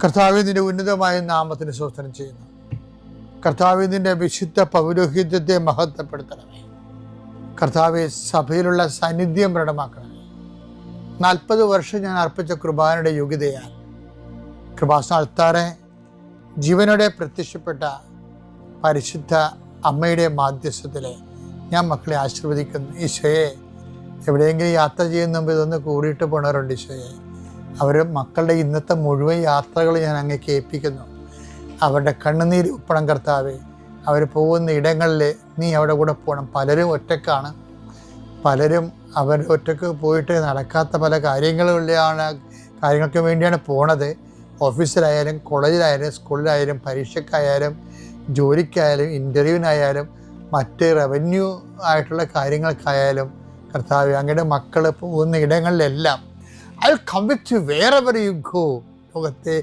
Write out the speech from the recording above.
കർത്താവേ, നിന്റെ ഉന്നതമായ നാമത്തിന് സ്തോത്രം ചെയ്യുന്നു. കർത്താവേ, നിന്റെ വിശുദ്ധ പൗരോഹിത്യത്തെ മഹത്വപ്പെടുത്തണമേ. കർത്താവെ, സഭയിലുള്ള സാന്നിധ്യം പ്രകടമാക്കണമേ. 40 വർഷം ഞാൻ അർപ്പിച്ച കൃപാനയുടെ യോഗ്യതയാൽ കൃപാസനത്താറെ ജീവനോടെ പ്രത്യക്ഷപ്പെട്ട പരിശുദ്ധ അമ്മയുടെ മാധ്യസ്ഥത്തിൽ ഞാൻ മക്കളെ ആശീർവദിക്കുന്നു. ഈശോയെ, എവിടെയെങ്കിലും യാത്ര ചെയ്യുന്ന മുമ്പ് ഇതൊന്ന് കൂടിയിട്ട് പോണവരുണ്ട്. ഈശോയെ, അവർ മക്കളുടെ ഇന്നത്തെ മുഴുവൻ യാത്രകൾ ഞാൻ അങ്ങേക്ക് ഏൽപ്പിക്കുന്നു. അവരുടെ കണ്ണുനീര് ഉപ്പണം കർത്താവേ. അവർ പോകുന്ന ഇടങ്ങളിൽ നീ അവിടെ കൂടെ പോകണം. പലരും ഒറ്റക്കാണ്, പലരും അവർ ഒറ്റക്ക് പോയിട്ട് നടക്കാത്ത പല കാര്യങ്ങൾക്ക് വേണ്ടിയാണ് പോണത്. ഓഫീസിലായാലും കോളേജിലായാലും സ്കൂളിലായാലും പരീക്ഷയ്ക്കായാലും ജോലിക്കായാലും ഇൻ്റർവ്യൂവിനായാലും മറ്റ് റവന്യൂ ആയിട്ടുള്ള കാര്യങ്ങൾക്കായാലും കർത്താവേ, അങ്ങയുടെ മക്കൾ പോകുന്ന ഇടങ്ങളിലെല്ലാം I'll come with you wherever you go. ലോകത്തെ